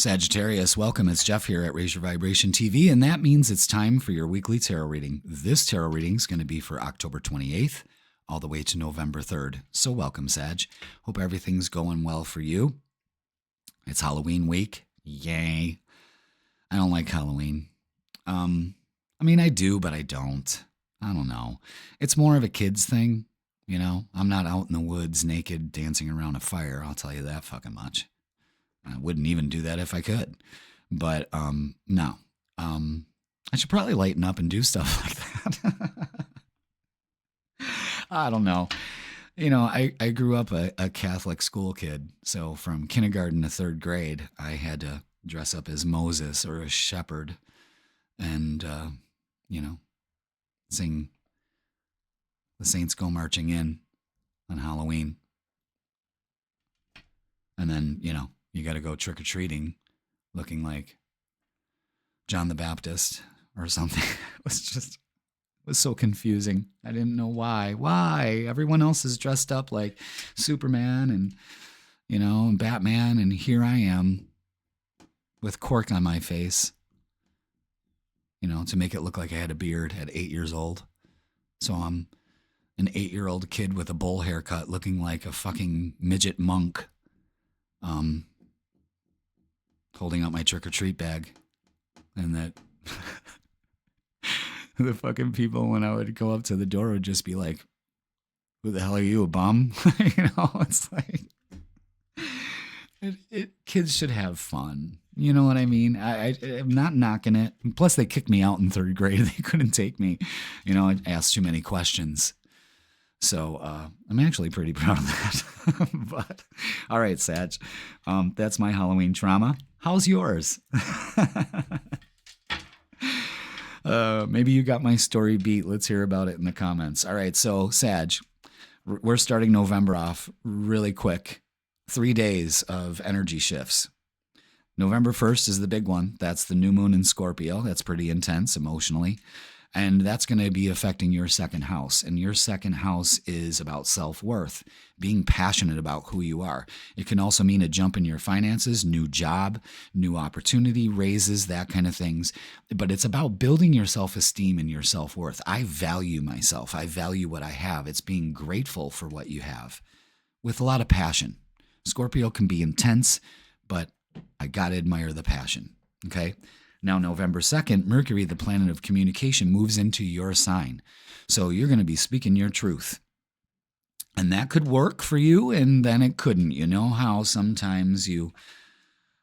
Sagittarius, welcome. It's Jeff here at Raise Your Vibration TV, and that means it's time for your weekly tarot reading. This tarot reading is going to be for October 28th all the way to November 3rd. So welcome, Sag. Hope everything's going well for you. It's Halloween week. Yay. I don't like Halloween. I mean, I do, but I don't. I don't know. It's more of a kid's thing, you know? I'm not out in the woods naked dancing around a fire, I'll tell you that fucking much. I wouldn't even do that if I could. But no. I should probably lighten up and do stuff like that. I don't know. You know, I grew up a Catholic school kid. So from kindergarten to third grade, I had to dress up as Moses or a shepherd and, you know, sing The Saints Go Marching In on Halloween. And then, you know, you got to go trick-or-treating looking like John the Baptist or something. It was so confusing. I didn't know why. Why? Everyone else is dressed up like Superman and, you know, and Batman, and here I am with cork on my face, you know, to make it look like I had a beard at 8 years old. So I'm an 8-year-old kid with a bowl haircut looking like a fucking midget monk. Holding out my trick-or-treat bag, and that the fucking people, when I would go up to the door, would just be like, who the hell are you, a bum? You know, it's like, kids should have fun. You know what I mean? I'm not knocking it. Plus, they kicked me out in third grade. They couldn't take me. You know, I asked too many questions. So I'm actually pretty proud of that. But all right, Sag, that's my Halloween trauma. How's yours? Maybe you got my story beat. Let's hear about it in the comments. All right, so Sag, we're starting November off really quick. 3 days of energy shifts. November 1st is the big one. That's the new moon in Scorpio. That's pretty intense emotionally. And that's going to be affecting your second house. And your second house is about self-worth, being passionate about who you are. It can also mean a jump in your finances, new job, new opportunity, raises, that kind of things. But it's about building your self-esteem and your self-worth. I value myself. I value what I have. It's being grateful for what you have with a lot of passion. Scorpio can be intense, but I got to admire the passion. Okay? Now, November 2nd, Mercury, the planet of communication, moves into your sign. So you're going to be speaking your truth. And that could work for you, and then it couldn't. You know how sometimes you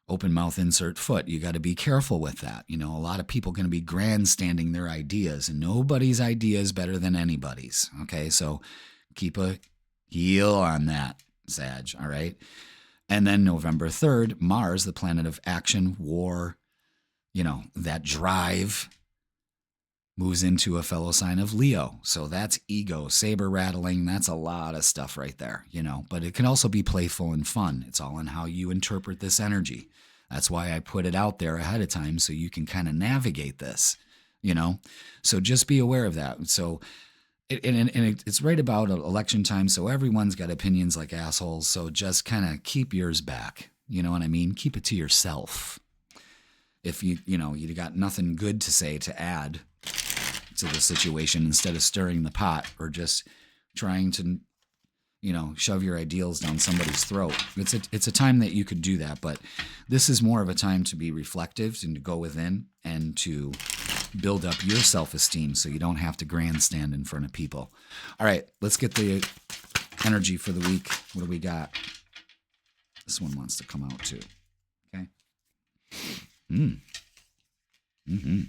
open mouth, insert foot. You got to be careful with that. You know, a lot of people are going to be grandstanding their ideas, and nobody's idea is better than anybody's. Okay, so keep a heel on that, Sag, all right? And then November 3rd, Mars, the planet of action, war, you know, that drive, moves into a fellow sign of Leo. So that's ego, saber rattling. That's a lot of stuff right there, you know. But it can also be playful and fun. It's all in how you interpret this energy. That's why I put it out there ahead of time so you can kind of navigate this, you know. So just be aware of that. So it's right about election time, so everyone's got opinions like assholes. So just kind of keep yours back. You know what I mean? Keep it to yourself. If you got nothing good to say to add to the situation, instead of stirring the pot or just trying to, you know, shove your ideals down somebody's throat. It's a time that you could do that, but this is more of a time to be reflective and to go within and to build up your self-esteem so you don't have to grandstand in front of people. All right, let's get the energy for the week. What do we got? This one wants to come out too. Okay. Mm-hmm.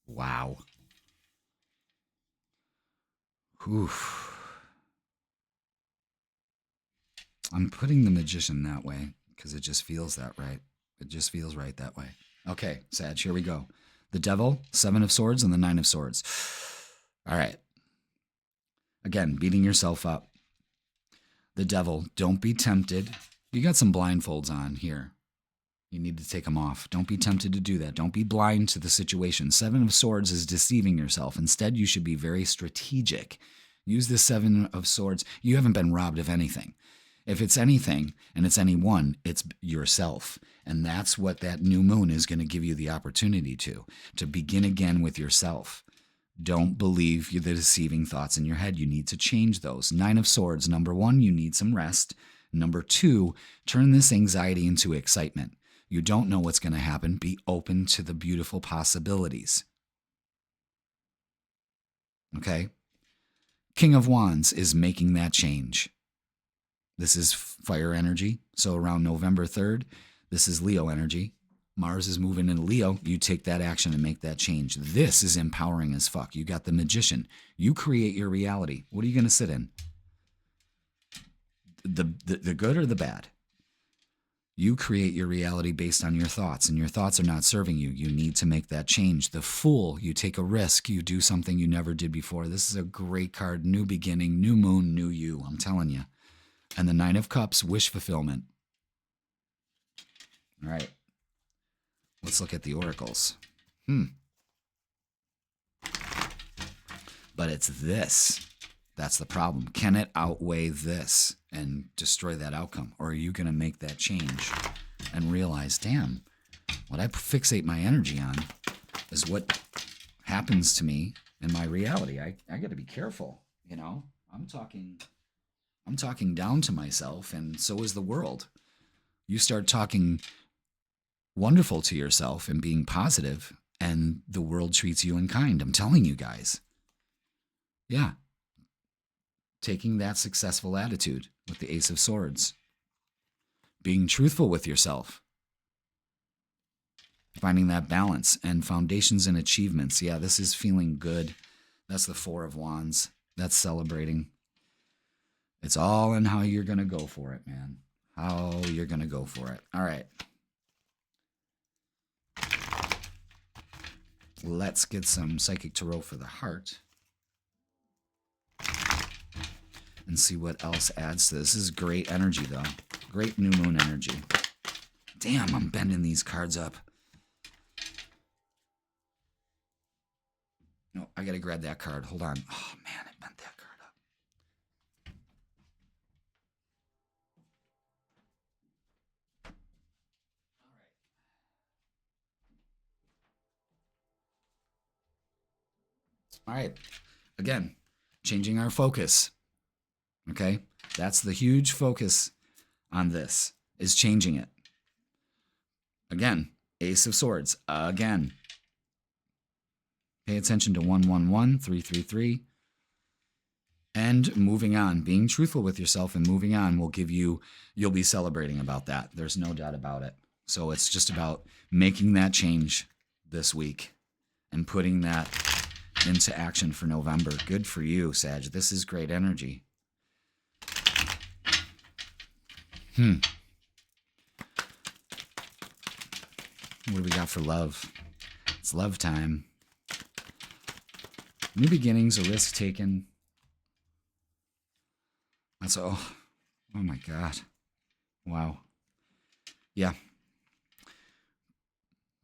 Wow. Oof. I'm putting the Magician that way because it just feels that right. It just feels right that way. Okay, Sag, here we go. The Devil, 7 of Swords, and the 9 of Swords. All right. Again, beating yourself up. The Devil, don't be tempted. You got some blindfolds on here. You need to take them off. Don't be tempted to do that. Don't be blind to the situation. Seven of Swords is deceiving yourself. Instead, you should be very strategic. Use the Seven of Swords. You haven't been robbed of anything. If it's anything and it's anyone, it's yourself. And that's what that new moon is going to give you the opportunity to begin again with yourself. Don't believe the deceiving thoughts in your head. You need to change those. Nine of Swords. Number one, you need some rest. Number two, turn this anxiety into excitement. You don't know what's going to happen. Be open to the beautiful possibilities. Okay? King of Wands is making that change. This is fire energy. So around November 3rd, this is Leo energy. Mars is moving into Leo. You take that action and make that change. This is empowering as fuck. You got the Magician. You create your reality. What are you going to sit in? The good or the bad? You create your reality based on your thoughts, and your thoughts are not serving you. You need to make that change. The Fool, you take a risk. You do something you never did before. This is a great card. New beginning, new moon, new you. I'm telling you. And the Nine of Cups, wish fulfillment. All right. Let's look at the oracles. But it's this. That's the problem. Can it outweigh this and destroy that outcome? Or are you going to make that change and realize, damn, what I fixate my energy on is what happens to me in my reality. I got to be careful, you know. I'm talking down to myself, and so is the world. You start talking wonderful to yourself and being positive, and the world treats you in kind. I'm telling you guys. Yeah. Taking that successful attitude with the Ace of Swords. Being truthful with yourself. Finding that balance and foundations and achievements. Yeah, this is feeling good. That's the Four of Wands. That's celebrating. It's all in how you're going to go for it, man. How you're going to go for it. All right. Let's get some Psychic Tarot for the heart. And see what else adds to this. This is great energy, though. Great new moon energy. Damn, I'm bending these cards up. No, I got to grab that card. Hold on. Oh, man, I bent that card up. All right. Again, changing our focus. Okay? That's the huge focus on this, is changing it. Again, Ace of Swords. Again. Pay attention to 111, 333. And moving on. Being truthful with yourself and moving on will give you, you'll be celebrating about that. There's no doubt about it. So it's just about making that change this week and putting that into action for November. Good for you, Sag. This is great energy. What do we got for love? It's love time. New beginnings, a risk taken. That's oh my God. Wow. Yeah.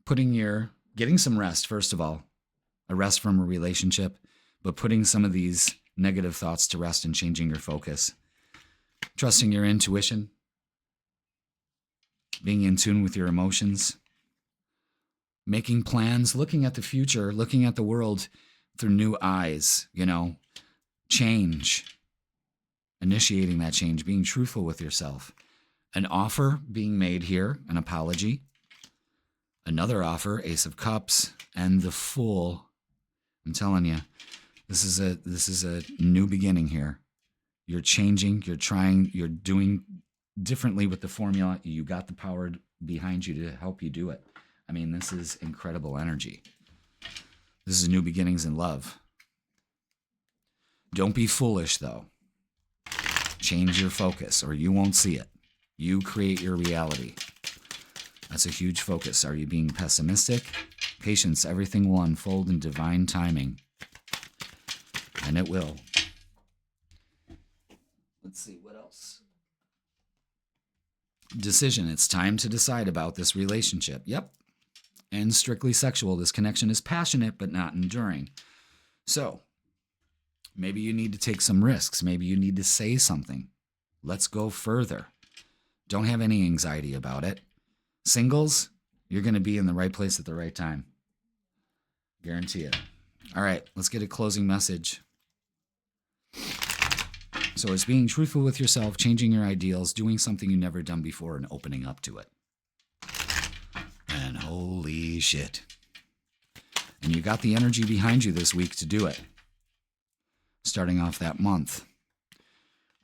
Getting some rest, first of all. A rest from a relationship, but putting some of these negative thoughts to rest and changing your focus. Trusting your intuition. Being in tune with your emotions. Making plans, looking at the future, looking at the world through new eyes, you know. Change. Initiating that change, being truthful with yourself. An offer being made here, an apology. Another offer, Ace of Cups, and the Fool. I'm telling you, this is a new beginning here. You're changing, you're trying, you're doing differently with the formula. You got the power behind you to help you do it. I mean, this is incredible energy. This is new beginnings in love. Don't be foolish, though. Change your focus, or you won't see it. You create your reality. That's a huge focus. Are you being pessimistic? Patience, everything will unfold in divine timing. And it will. Let's see, what else? Decision. It's time to decide about this relationship. Yep. And strictly sexual. This connection is passionate but not enduring. So maybe you need to take some risks. Maybe you need to say something. Let's go further. Don't have any anxiety about it. Singles, you're going to be in the right place at the right time. Guarantee it. All right, let's get a closing message. So it's being truthful with yourself, changing your ideals, doing something you've never done before, and opening up to it. And holy shit. And you got the energy behind you this week to do it. Starting off that month.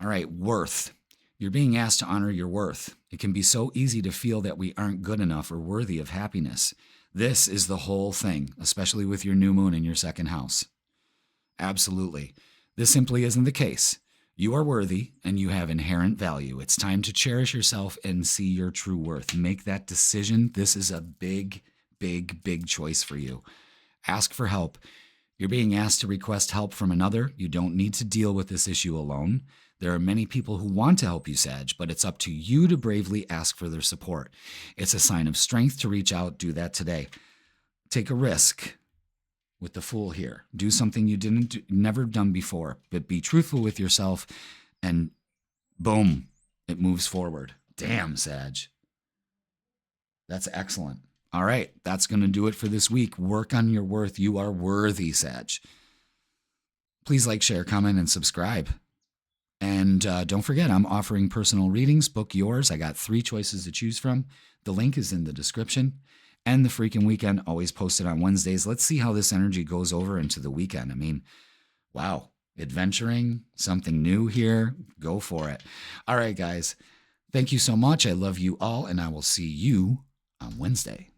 All right, worth. You're being asked to honor your worth. It can be so easy to feel that we aren't good enough or worthy of happiness. This is the whole thing, especially with your new moon in your second house. Absolutely. This simply isn't the case. You are worthy and you have inherent value. It's time to cherish yourself and see your true worth. Make that decision. This is a big, big, big choice for you. Ask for help. You're being asked to request help from another. You don't need to deal with this issue alone. There are many people who want to help you, Sag, but it's up to you to bravely ask for their support. It's a sign of strength to reach out. Do that today. Take a risk with the Fool here. Do something you never done before, but be truthful with yourself, and boom, it moves forward. Damn, Sag. That's excellent. All right, that's going to do it for this week. Work on your worth. You are worthy, Sag. Please like, share, comment, and subscribe. And don't forget, I'm offering personal readings. Book yours. I got 3 choices to choose from. The link is in the description. And the Freakin' Weekend, always posted on Wednesdays. Let's see how this energy goes over into the weekend. I mean, wow, adventuring, something new here. Go for it. All right, guys. Thank you so much. I love you all, and I will see you on Wednesday.